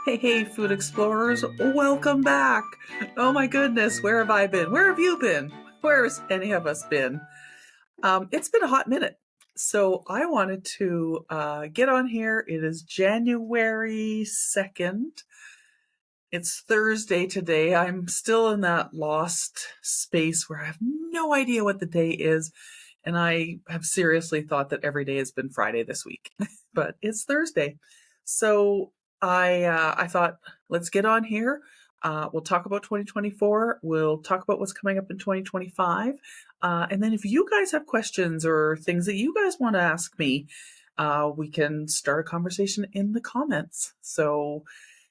Hey, food explorers, welcome back. Oh my goodness, where have I been? Where have you been? Where's any of us been? It's been a hot minute. So I wanted to get on here. It is January 2nd. It's Thursday today. I'm still in that lost space where I have no idea what the day is. And I have seriously thought that every day has been Friday this week, but it's Thursday. So I thought, let's get on here. We'll talk about 2024. We'll talk about what's coming up in 2025. And then if you guys have questions or things that you guys want to ask me, we can start a conversation in the comments. So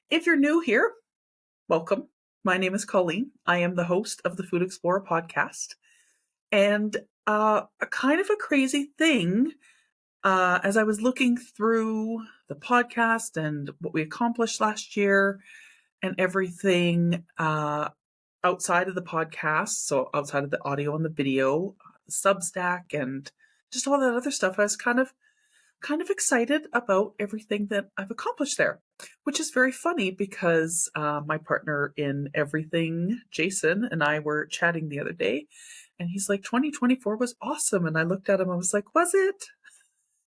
if you're new here, welcome. My name is Colleen. I am the host of the Food Explorer podcast. And a kind of a crazy thing, as I was looking through the podcast and what we accomplished last year and everything outside of the podcast, so outside of the audio and the video, Substack, and just all that other stuff, I was kind of excited about everything that I've accomplished there, which is very funny because my partner in everything, Jason, and I were chatting the other day, and he's like, 2024 was awesome. And I looked at him, I was like, was it?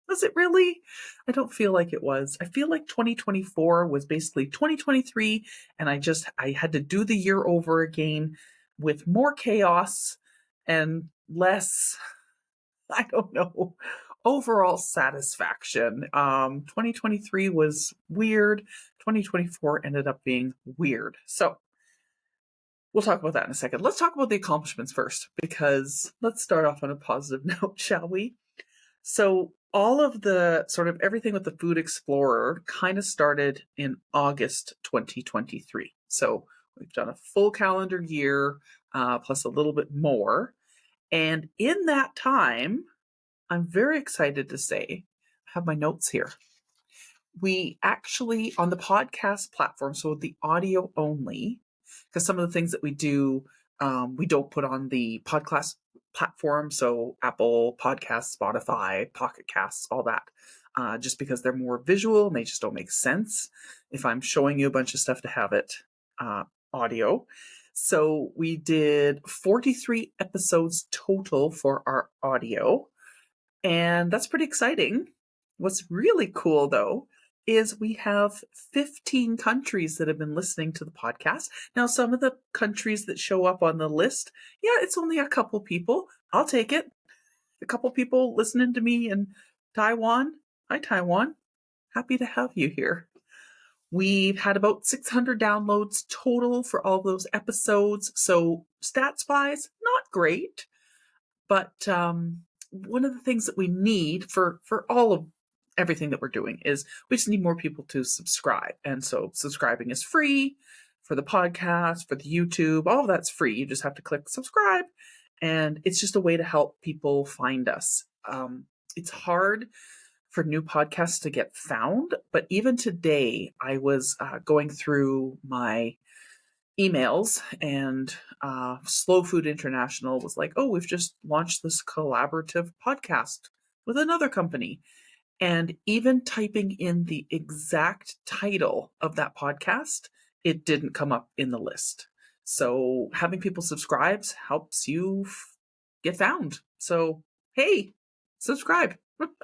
Was it really? I don't feel like it was. I feel like 2024 was basically 2023, and I had to do the year over again with more chaos and less, I don't know, overall satisfaction. 2023 was weird. 2024 ended up being weird. So we'll talk about that in a second. Let's talk about the accomplishments first, because let's start off on a positive note, shall we? So all of the sort of everything with the Food Explorer kind of started in August 2023. So we've done a full calendar year, plus a little bit more. And in that time, I'm very excited to say, I have my notes here. We actually, on the podcast platform, so the audio only, because some of the things that we do, we don't put on the podcast platform, so Apple Podcasts, Spotify, Pocket Casts, all that, just because they're more visual and they just don't make sense if I'm showing you a bunch of stuff to have it audio. So we did 43 episodes total for our audio, and that's pretty exciting. What's really cool, though, is we have 15 countries that have been listening to the podcast. Now, some of the countries that show up on the list, yeah, it's only a couple people. I'll take it. A couple people listening to me in Taiwan. Hi, Taiwan. Happy to have you here. We've had about 600 downloads total for all those episodes. So stats-wise, not great. But one of the things that we need for all of everything that we're doing is we just need more people to subscribe. And so subscribing is free for the podcast, for the YouTube, all of that's free. You just have to click subscribe, and it's just a way to help people find us. It's hard for new podcasts to get found, but even today I was going through my emails, and Slow Food International was like, oh, we've just launched this collaborative podcast with another company. And even typing in the exact title of that podcast, it didn't come up in the list. So having people subscribe helps you get found. So, hey, subscribe. The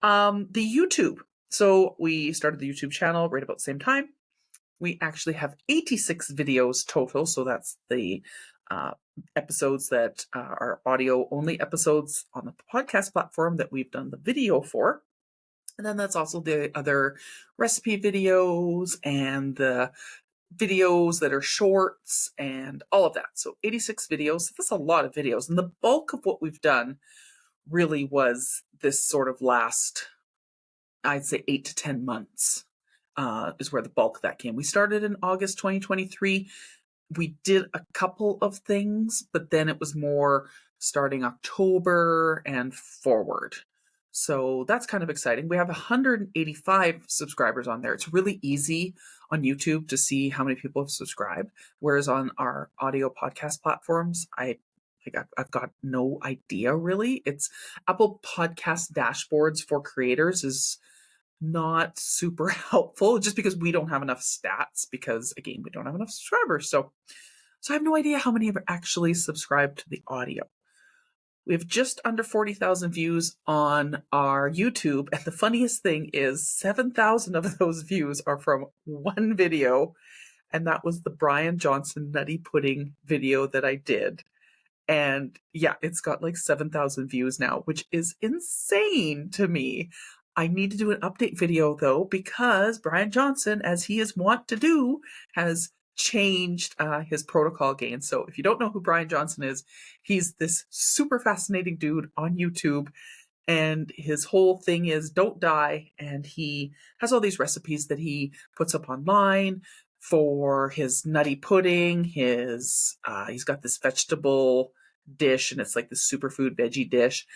YouTube. So we started the YouTube channel right about the same time. We actually have 86 videos total. So that's the episodes that are audio only episodes on the podcast platform that we've done the video for. And then that's also the other recipe videos and the videos that are shorts and all of that. So 86 videos. That's a lot of videos. And the bulk of what we've done really was this sort of last, I'd say 8 to 10 months. Is where the bulk of that came. We started in August 2023. We did a couple of things, but then it was more starting October and forward. So that's kind of exciting. We have 185 subscribers on there. It's really easy on YouTube to see how many people have subscribed, whereas on our audio podcast platforms, I've got no idea really. It's Apple Podcast Dashboards for Creators is not super helpful just because we don't have enough stats because, again, we don't have enough subscribers. So I have no idea how many have actually subscribed to the audio. We have just under 40,000 views on our YouTube. And the funniest thing is 7,000 of those views are from one video. And that was the Brian Johnson Nutty Pudding video that I did. And yeah, it's got like 7,000 views now, which is insane to me. I need to do an update video though, because Brian Johnson, as he is wont to do, has changed his protocol gain. So if you don't know who Brian Johnson is, he's this super fascinating dude on YouTube. And his whole thing is don't die. And he has all these recipes that he puts up online for his nutty pudding. He's got this vegetable dish, and it's like this superfood veggie dish.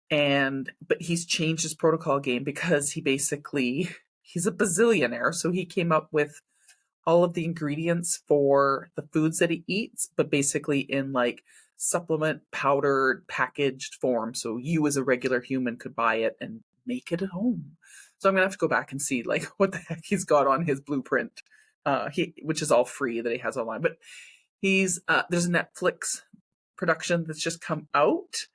But he's changed his protocol game because he's a bazillionaire. So he came up with all of the ingredients for the foods that he eats, but basically in like supplement powdered packaged form. So you as a regular human could buy it and make it at home. So I'm going to have to go back and see like what the heck he's got on his blueprint, which is all free that he has online. But there's a Netflix production that's just come out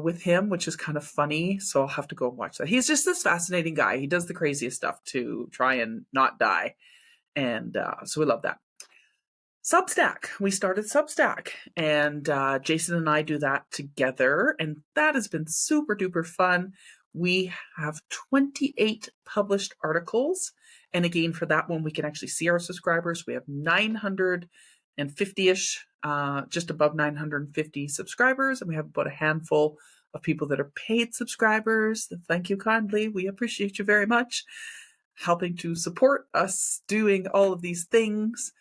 with him, which is kind of funny. So I'll have to go and watch that. He's just this fascinating guy. He does the craziest stuff to try and not die. And so we love that. Substack. We started Substack, and Jason and I do that together, and that has been super duper fun. We have 28 published articles, and again, for that one, we can actually see our subscribers. We have 950-ish, just above 950 subscribers, and we have about a handful of people that are paid subscribers. Thank you kindly. We appreciate you very much, helping to support us doing all of these things.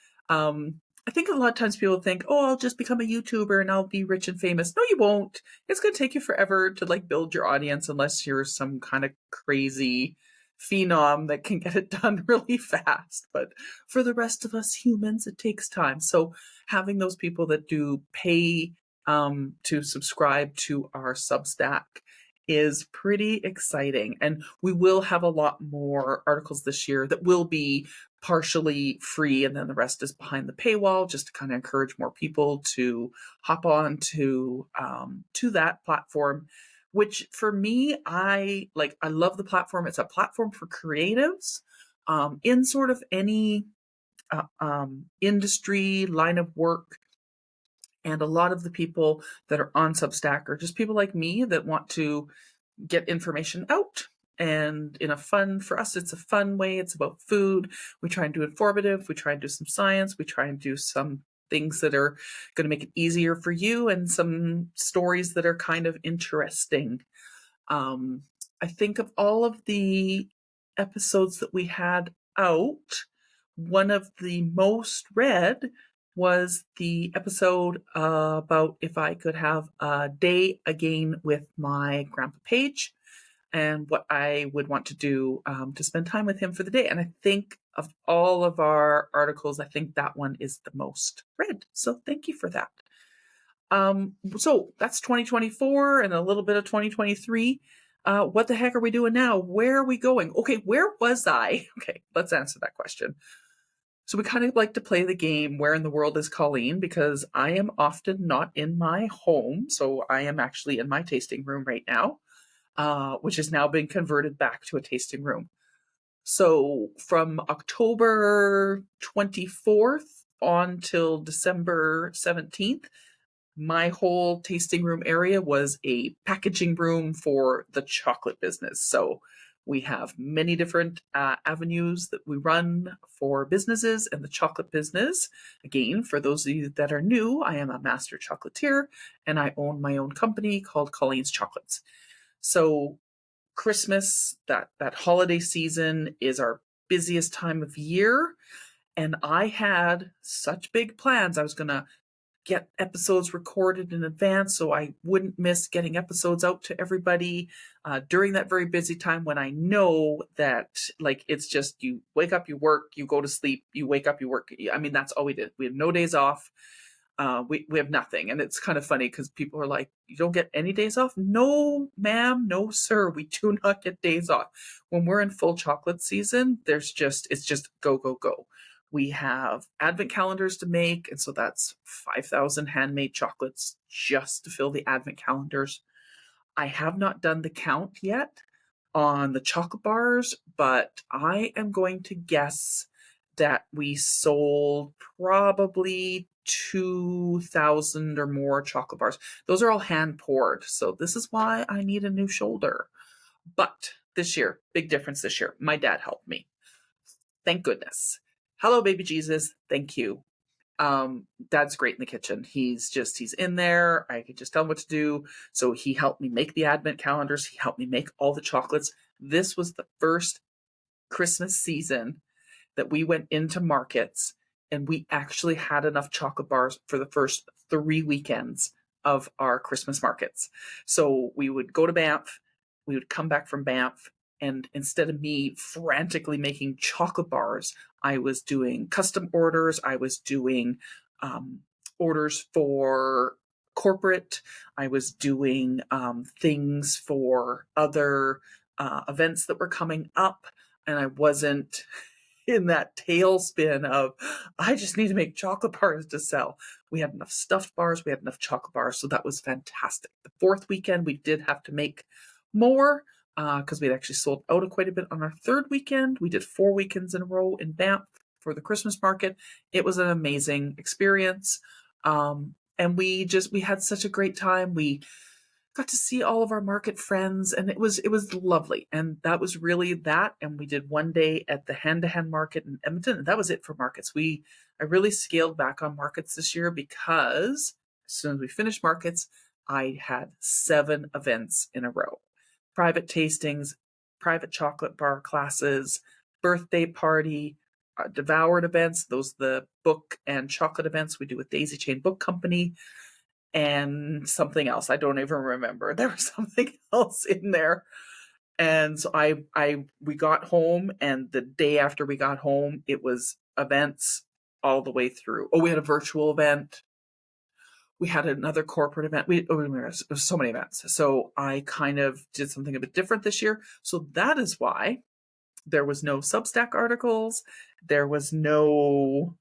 I think a lot of times people think, oh, I'll just become a YouTuber and I'll be rich and famous. No, you won't. It's going to take you forever to like build your audience unless you're some kind of crazy phenom that can get it done really fast. But for the rest of us humans, it takes time. So having those people that do pay to subscribe to our Substack is pretty exciting. And we will have a lot more articles this year that will be partially free, and then the rest is behind the paywall, just to kind of encourage more people to hop on to that platform, which for me, I love the platform. It's a platform for creatives in sort of any industry line of work. And a lot of the people that are on Substack are just people like me that want to get information out. And for us, it's a fun way. It's about food. We try and do informative. We try and do some science. We try and do some things that are going to make it easier for you, and some stories that are kind of interesting. I think of all of the episodes that we had out, one of the most read was the episode about if I could have a day again with my Grandpa Page, and what I would want to do to spend time with him for the day. And I think of all of our articles, I think that one is the most read. So thank you for that. So that's 2024 and a little bit of 2023. What the heck are we doing now? Where are we going? Okay, where was I? Okay, let's answer that question. So we kind of like to play the game, where in the world is Colleen? Because I am often not in my home. So I am actually in my tasting room right now, which has now been converted back to a tasting room. So from October 24th on till December 17th, my whole tasting room area was a packaging room for the chocolate business. So we have many different avenues that we run for businesses and the chocolate business. Again, for those of you that are new, I am a master chocolatier and I own my own company called Colleen's Chocolates. So Christmas, that holiday season, is our busiest time of year. And I had such big plans. I was going to get episodes recorded in advance so I wouldn't miss getting episodes out to everybody during that very busy time when I know that it's just you wake up, you work, you go to sleep, you wake up, you work. I mean, that's all we did. We had no days off. We have nothing. And it's kind of funny because people are like, you don't get any days off? No, ma'am, no, sir. We do not get days off. When we're in full chocolate season, it's just go, go, go. We have advent calendars to make. And so that's 5,000 handmade chocolates just to fill the advent calendars. I have not done the count yet on the chocolate bars, but I am going to guess that we sold probably 2,000 or more chocolate bars. Those are all hand poured. So this is why I need a new shoulder. But this year, big difference this year. My dad helped me. Thank goodness. Hello, baby Jesus. Thank you. Dad's great in the kitchen. He's in there. I could just tell him what to do. So he helped me make the advent calendars. He helped me make all the chocolates. This was the first Christmas season that we went into markets and we actually had enough chocolate bars for the first 3 weekends of our Christmas markets. So we would go to Banff, we would come back from Banff, and instead of me frantically making chocolate bars, I was doing custom orders. I was doing orders for corporate. I was doing things for other events that were coming up. And I wasn't in that tailspin of, I just need to make chocolate bars to sell. We had enough stuffed bars. We had enough chocolate bars. So that was fantastic. The fourth weekend, we did have to make more because we'd actually sold out of quite a bit on our third weekend. We did 4 weekends in a row in Banff for the Christmas market. It was an amazing experience. And we had such a great time. We got to see all of our market friends and it was lovely. And that was really that. And we did one day at the hand-to-hand market in Edmonton, and that was it for markets. I really scaled back on markets this year because as soon as we finished markets, I had 7 events in a row. Private tastings, private chocolate bar classes, birthday party, devoured events, those the book and chocolate events we do with Daisy Chain Book Company, and something else. I don't even remember. There was something else in there. And so we got home, and the day after we got home, it was events all the way through. Oh, we had a virtual event. We had another corporate event. It was so many events. So I kind of did something a bit different this year. So that is why there was no Substack articles. There was no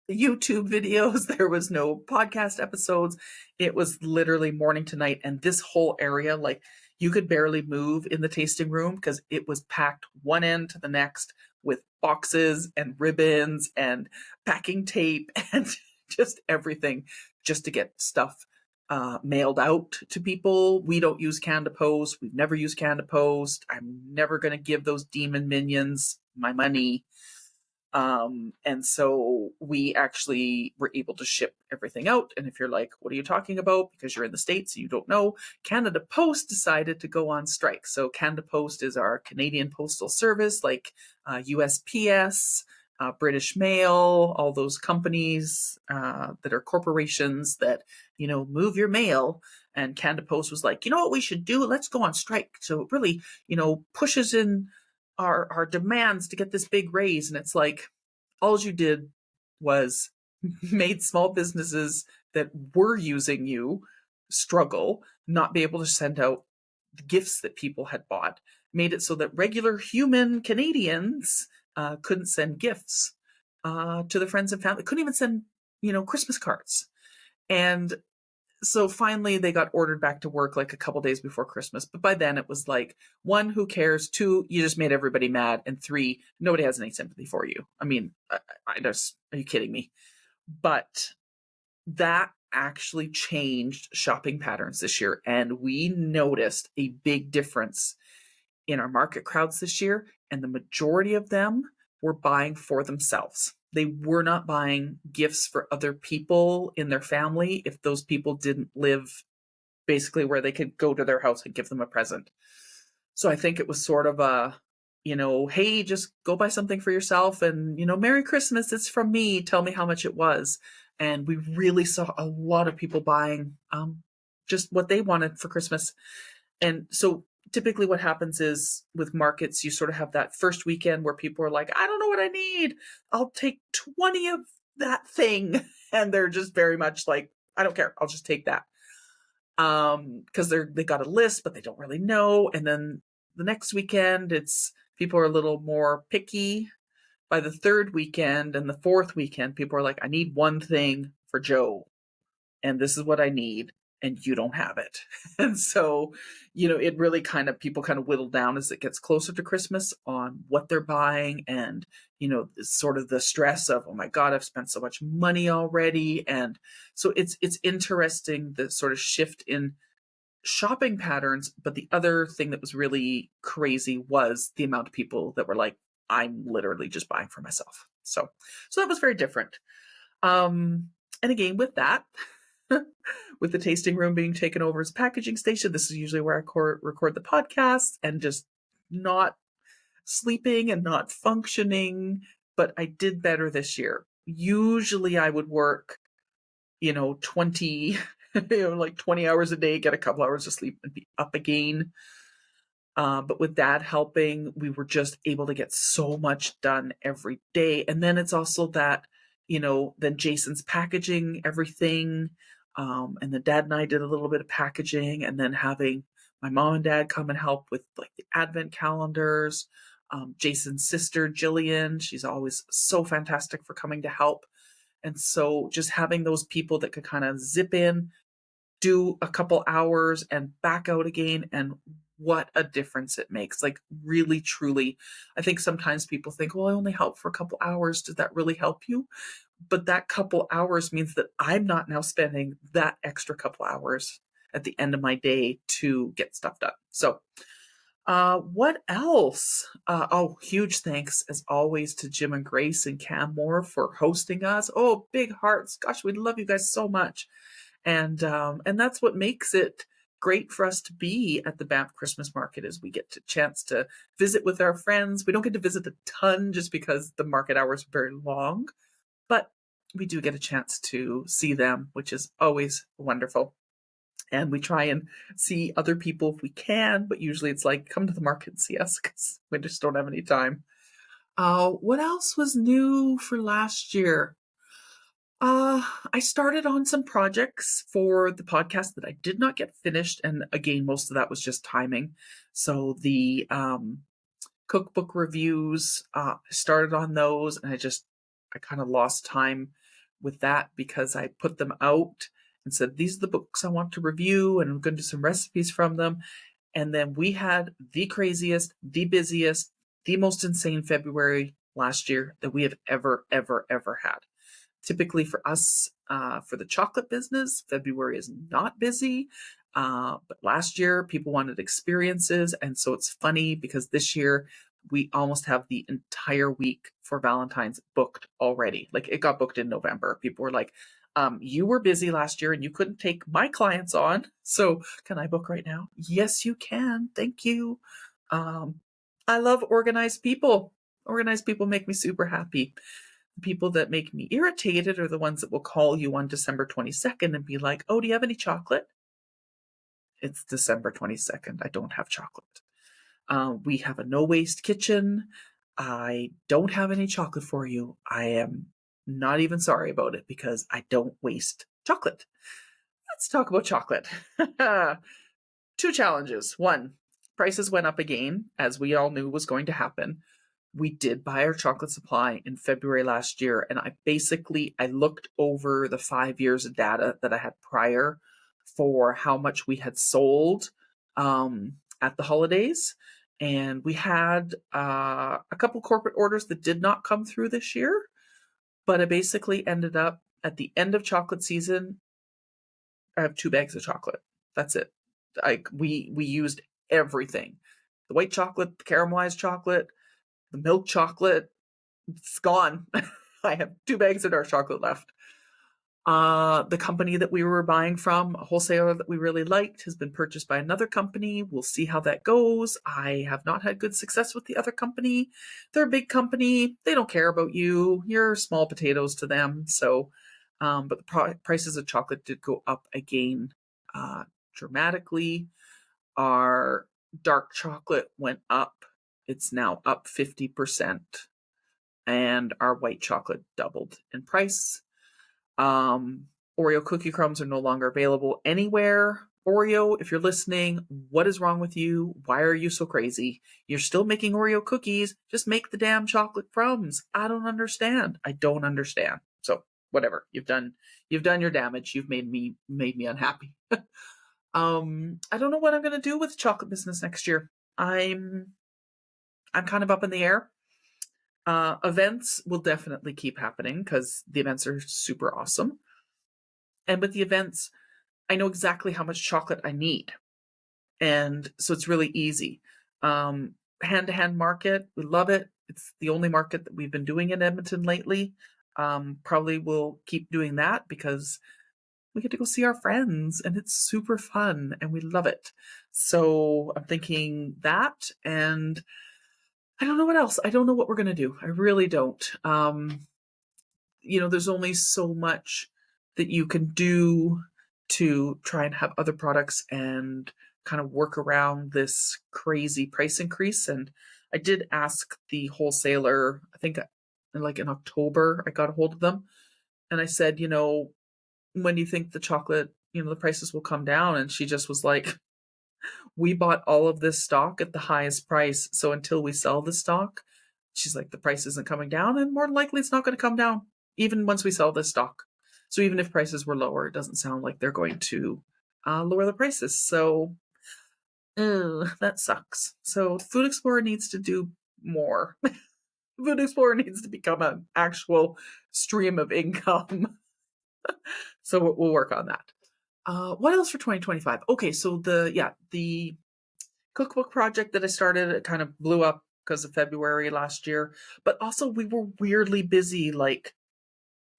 YouTube videos. There was no podcast episodes. It was literally morning to night. And this whole area, like you could barely move in the tasting room because it was packed one end to the next with boxes and ribbons and packing tape and just everything just to get stuff mailed out to people. We don't use Canada Post. We've never used Canada Post. I'm never going to give those demon minions my money. And so we actually were able to ship everything out. And if you're like, what are you talking about? Because you're in the States and you don't know, Canada Post decided to go on strike. So Canada Post is our Canadian Postal Service, like USPS, British Mail, all those companies that are corporations that, move your mail. And Canada Post was like, you know what we should do? Let's go on strike. So it really, pushes in our demands to get this big raise. And it's like, all you did was made small businesses that were using you struggle, not be able to send out the gifts that people had bought, made it so that regular human Canadians couldn't send gifts to their friends and family, couldn't even send, Christmas cards. And so finally they got ordered back to work like a couple days before Christmas. But by then it was like, 1, who cares? 2, you just made everybody mad. And 3, nobody has any sympathy for you. I mean, I just, are you kidding me? But that actually changed shopping patterns this year. And we noticed a big difference in our market crowds this year. And the majority of them were buying for themselves. They were not buying gifts for other people in their family if those people didn't live basically where they could go to their house and give them a present. So I think it was sort of a, hey, just go buy something for yourself and, Merry Christmas, it's from me. Tell me how much it was. And we really saw a lot of people buying just what they wanted for Christmas. And so typically what happens is with markets, you sort of have that first weekend where people are like, I don't know what I need. I'll take 20 of that thing. And they're just very much like, I don't care. I'll just take that. Because they got a list, but they don't really know. And then the next weekend, it's people are a little more picky. By the third weekend and the fourth weekend, people are like, I need one thing for Joe, and this is what I need, and you don't have it. And so, it really people kind of whittle down as it gets closer to Christmas on what they're buying, and, sort of the stress of, oh my God, I've spent so much money already. And so it's interesting, the sort of shift in shopping patterns. But the other thing that was really crazy was the amount of people that were like, I'm literally just buying for myself. So that was very different. And again, with that, with the tasting room being taken over as a packaging station, this is usually where I record the podcast, and just not sleeping and not functioning. But I did better this year. Usually I would work, 20, like 20 hours a day, get a couple hours of sleep and be up again. But with Dad helping, we were just able to get so much done every day. And then it's also that, then Jason's packaging everything. And then Dad and I did a little bit of packaging, and then having my mom and dad come and help with like the advent calendars. Jason's sister, Jillian, she's always so fantastic for coming to help. And so just having those people that could kind of zip in, do a couple hours and back out again, and what a difference it makes. Like, really, truly. I think sometimes people think, well, I only help for a couple hours. Does that really help you? But that couple hours means that I'm not now spending that extra couple hours at the end of my day to get stuff done. So what else? Huge thanks as always to Jim and Grace and Cam Moore for hosting us. Oh, big hearts. Gosh, we love you guys so much. And that's what makes it great for us to be at the Banff Christmas Market, is we get a chance to visit with our friends. We don't get to visit a ton just because the market hours are very long, but we do get a chance to see them, which is always wonderful. And we try and see other people if we can, but usually it's like, come to the market and see us, because we just don't have any time. What else was new for last year? I started on some projects for the podcast that I did not get finished. And again, most of that was just timing. So the cookbook reviews, started on those, and I kind of lost time with that because I put them out and said, these are the books I want to review, and I'm going to do some recipes from them. And then we had the craziest, the busiest, the most insane February last year that we have ever, ever, ever had. Typically for us, for the chocolate business, February is not busy. But last year, people wanted experiences. And so it's funny because this year, we almost have the entire week for Valentine's booked already. Like, it got booked in November. People were like, you were busy last year and you couldn't take my clients on. So can I book right now? Yes, you can. Thank you. I love organized people. Organized people make me super happy. The people that make me irritated are the ones that will call you on December 22nd and be like, oh, do you have any chocolate? It's December 22nd. I don't have chocolate. We have a no-waste kitchen. I don't have any chocolate for you. I am not even sorry about it because I don't waste chocolate. Let's talk about chocolate. 2 challenges. 1, prices went up again, as we all knew was going to happen. We did buy our chocolate supply in February last year, and I looked over the 5 years of data that I had prior for how much we had sold at the holidays. And we had a couple corporate orders that did not come through this year, but I basically ended up at the end of chocolate season, I have 2 bags of chocolate. That's it. We used everything. The white chocolate, the caramelized chocolate, the milk chocolate, it's gone. I have 2 bags of dark chocolate left. The company that we were buying from, a wholesaler that we really liked, has been purchased by another company. We'll see how that goes. I have not had good success with the other company. They're a big company. They don't care about you. You're small potatoes to them. So, but the prices of chocolate did go up again dramatically. Our dark chocolate went up. It's now up 50%. and our white chocolate doubled in price. Oreo cookie crumbs are no longer available anywhere. Oreo, if you're listening, what is wrong with you? Why are you so crazy? You're still making Oreo cookies. Just make the damn chocolate crumbs. I don't understand. I don't understand. So whatever. You've done your damage. You've made me unhappy. I don't know what I'm gonna do with chocolate business next year. I'm kind of up in the air. Events will definitely keep happening because the events are super awesome. And with the events, I know exactly how much chocolate I need. And so it's really easy. Hand-to-hand market, we love it. It's the only market that we've been doing in Edmonton lately. Probably we'll keep doing that because we get to go see our friends and it's super fun and we love it. So I'm thinking that, and I don't know what else. I don't know what we're going to do. I really don't. There's only so much that you can do to try and have other products and kind of work around this crazy price increase. And I did ask the wholesaler, I think in October, I got a hold of them and I said, when do you think the chocolate, the prices will come down? And she just was like, we bought all of this stock at the highest price. So until we sell the stock, she's like, the price isn't coming down and more than likely it's not going to come down even once we sell this stock. So even if prices were lower, it doesn't sound like they're going to lower the prices. So that sucks. So Food Explorer needs to do more. Food Explorer needs to become an actual stream of income. So we'll work on that. What else for 2025? Okay, so the cookbook project that I started, it kind of blew up because of February last year. But also we were weirdly busy. Like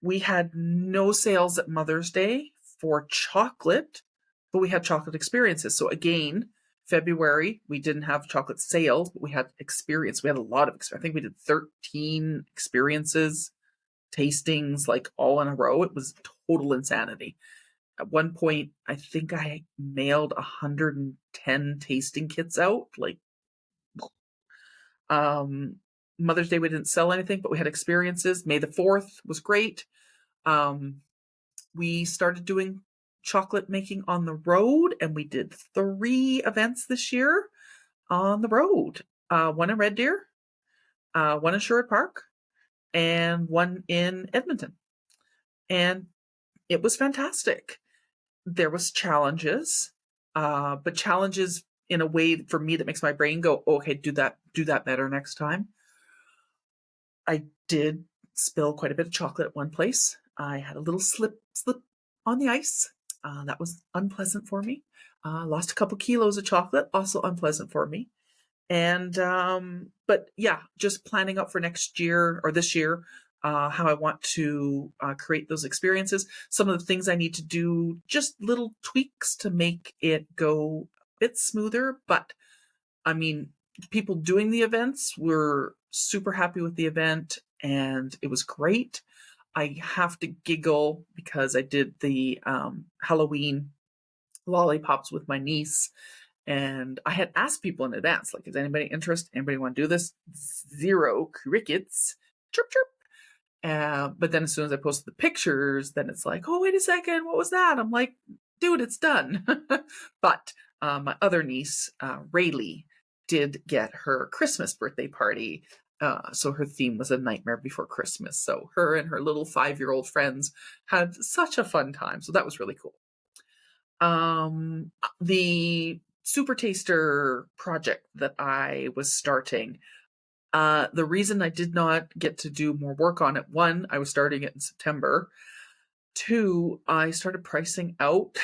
we had no sales at Mother's Day for chocolate, but we had chocolate experiences. So again, February, we didn't have chocolate sales, but we had experience. We had a lot of experience. I think we did 13 experiences, tastings, like all in a row. It was total insanity. At one point, I think I mailed 110 tasting kits out. Mother's Day, we didn't sell anything, but we had experiences. May the 4th was great. We started doing chocolate making on the road, and we did 3 events this year on the road. One in Red Deer, one in Sherwood Park, and one in Edmonton. And it was fantastic. There was challenges, but challenges in a way for me that makes my brain go, okay, do that better next time. I did spill quite a bit of chocolate at one place. I had a little slip on the ice. That was unpleasant for me. Lost a couple kilos of chocolate, also unpleasant for me. And, but yeah, just planning up for next year or this year, how I want to create those experiences. Some of the things I need to do, just little tweaks to make it go a bit smoother. But I mean, people doing the events were super happy with the event and it was great. I have to giggle because I did the Halloween lollipops with my niece. And I had asked people in advance, like, is anybody interested? Anybody want to do this? 0 crickets. Chirp, chirp. But then as soon as I posted the pictures, then it's like, oh, wait a second. What was that? I'm like, dude, it's done. But my other niece, Rayleigh, did get her Christmas birthday party. So her theme was A Nightmare Before Christmas. So her and her little 5-year-old friends had such a fun time. So that was really cool. The Super Taster project that I was starting, the reason I did not get to do more work on it, 1, I was starting it in September. 2, I started pricing out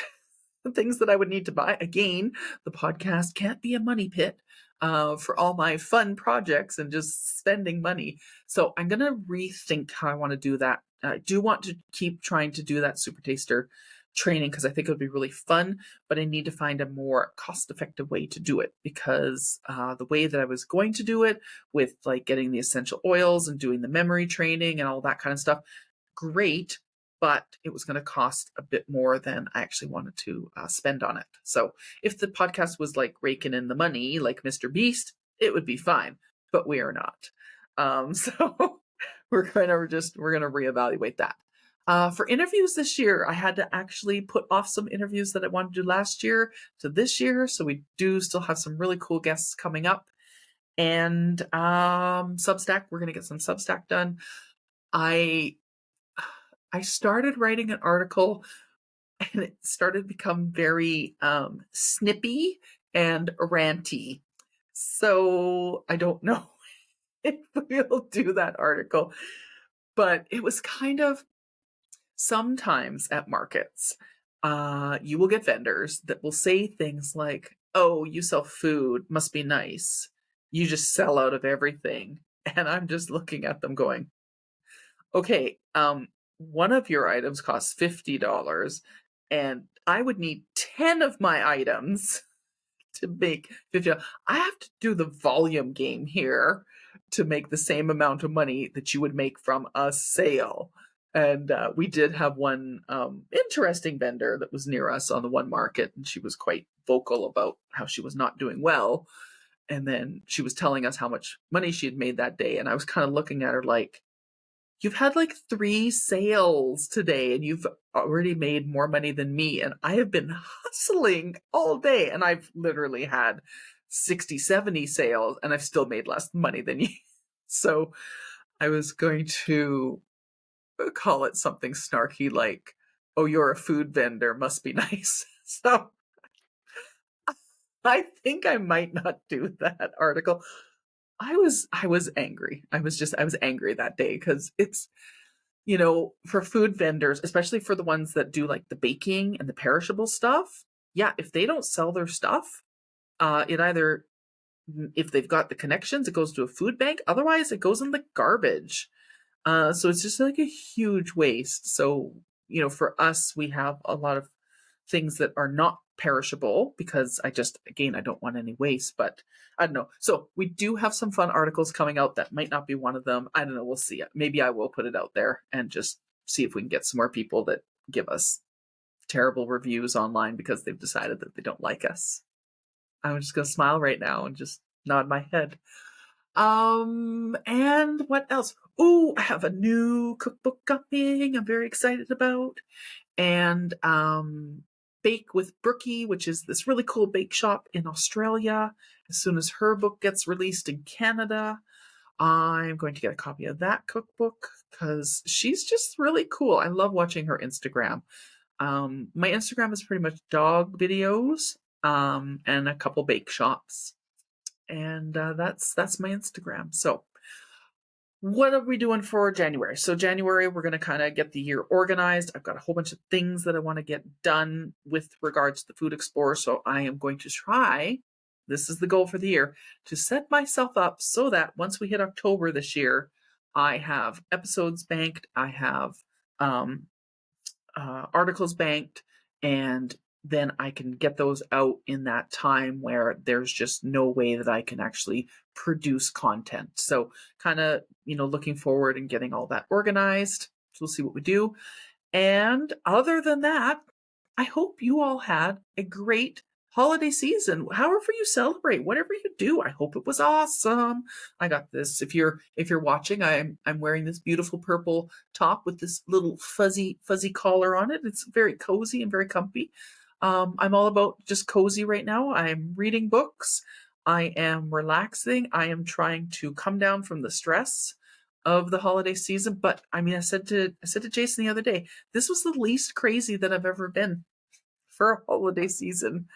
the things that I would need to buy. Again, the podcast can't be a money pit for all my fun projects and just spending money. So I'm going to rethink how I want to do that. I do want to keep trying to do that Super Taster training because I think it would be really fun, but I need to find a more cost-effective way to do it because the way that I was going to do it with like getting the essential oils and doing the memory training and all that kind of stuff, great, but it was going to cost a bit more than I actually wanted to spend on it. So if the podcast was like raking in the money like Mr. Beast, it would be fine, but we are not. So we're gonna reevaluate that. For interviews this year, I had to actually put off some interviews that I wanted to do last year to this year, so we do still have some really cool guests coming up. And Substack, we're gonna get some Substack done. I started writing an article and it started to become very snippy and ranty. So I don't know if we'll do that article, but it was kind of sometimes at markets, you will get vendors that will say things like, "Oh, you sell food, must be nice. You just sell out of everything." And I'm just looking at them going, "Okay, one of your items costs $50, and I would need 10 of my items to make 50. I have to do the volume game here to make the same amount of money that you would make from a sale." And we did have one interesting vendor that was near us on the one market, and she was quite vocal about how she was not doing well. And then she was telling us how much money she had made that day. And I was kind of looking at her like, "You've had like 3 sales today and you've already made more money than me, and I have been hustling all day, and I've literally had 60, 70 sales, and I've still made less money than you." So I was going to call it something snarky like, "Oh, you're a food vendor, must be nice." So I think I might not do that article. I was angry. I was angry that day because it's, for food vendors, especially for the ones that do like the baking and the perishable stuff, yeah, if they don't sell their stuff, it either, if they've got the connections, it goes to a food bank. Otherwise, it goes in the garbage. So it's just like a huge waste. So, for us, we have a lot of things that are not perishable because again, I don't want any waste, but I don't know. So we do have some fun articles coming out. That might not be one of them. I don't know. We'll see. Maybe I will put it out there and just see if we can get some more people that give us terrible reviews online because they've decided that they don't like us. I'm just going to smile right now and just nod my head. And what else? Oh, I have a new cookbook coming I'm very excited about. And Bake with Brookie, which is this really cool bake shop in Australia. As soon as her book gets released in Canada, I'm going to get a copy of that cookbook because she's just really cool. I love watching her Instagram. My Instagram is pretty much dog videos and a couple bake shops. And that's my Instagram. So what are we doing for January? So January, we're going to kind of get the year organized. I've got a whole bunch of things that I want to get done with regards to the Food Explorer. So I am going to try, this is the goal for the year, to set myself up so that once we hit October this year, I have episodes banked, I have articles banked, and then I can get those out in that time where there's just no way that I can actually produce content. So kind of, looking forward and getting all that organized. So we'll see what we do. And other than that, I hope you all had a great holiday season. However you celebrate, whatever you do, I hope it was awesome. I got this. If you're watching, I'm wearing this beautiful purple top with this little fuzzy collar on it. It's very cozy and very comfy. I'm all about just cozy right now. I'm reading books. I am relaxing. I am trying to come down from the stress of the holiday season. But I mean, I said to Jason the other day, this was the least crazy that I've ever been for a holiday season.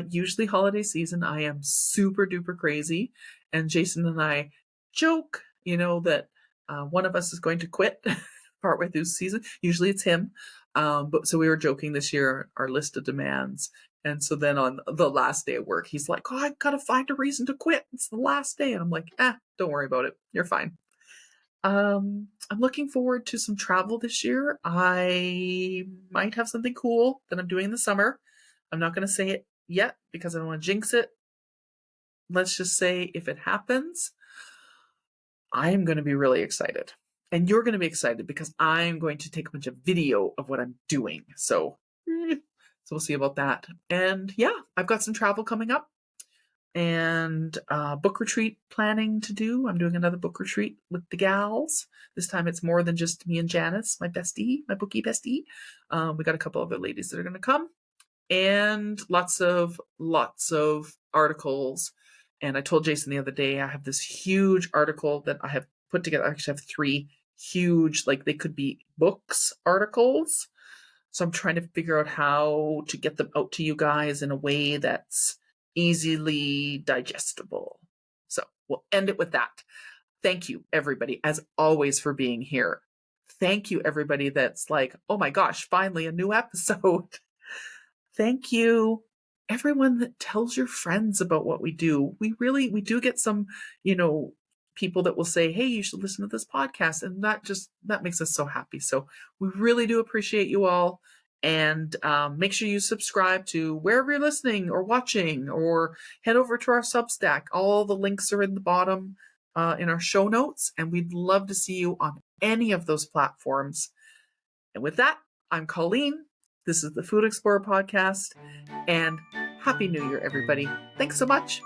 Usually holiday season, I am super duper crazy. And Jason and I joke, that one of us is going to quit partway through the season. Usually it's him. But so we were joking this year, our list of demands. And so then on the last day of work, he's like, "Oh, I've got to find a reason to quit. It's the last day." And I'm like, don't worry about it. You're fine. I'm looking forward to some travel this year. I might have something cool that I'm doing in the summer. I'm not going to say it yet because I don't want to jinx it. Let's just say if it happens, I'm going to be really excited. And you're going to be excited because I'm going to take a bunch of video of what I'm doing. So we'll see about that. And yeah, I've got some travel coming up. and book retreat planning to do. I'm doing another book retreat with the gals. This time it's more than just me and Janice, my bestie, my bookie bestie. We got a couple other ladies that are going to come, and lots of articles. And I told Jason the other day, I have this huge article that I have put together. I actually have 3 huge, like they could be books articles. So I'm trying to figure out how to get them out to you guys in a way that's easily digestible. So we'll end it with that. Thank you, everybody, as always, for being here. Thank you, everybody that's like, oh my gosh, finally a new episode. Thank you, everyone that tells your friends about what we do. We do get some, people that will say, hey, you should listen to this podcast. And that makes us so happy. So we really do appreciate you all. And make sure you subscribe to wherever you're listening or watching, or head over to our Substack. All the links are in the bottom in our show notes. And we'd love to see you on any of those platforms. And with that, I'm Colleen. This is the Food Explorer Podcast. And Happy New Year, everybody. Thanks so much.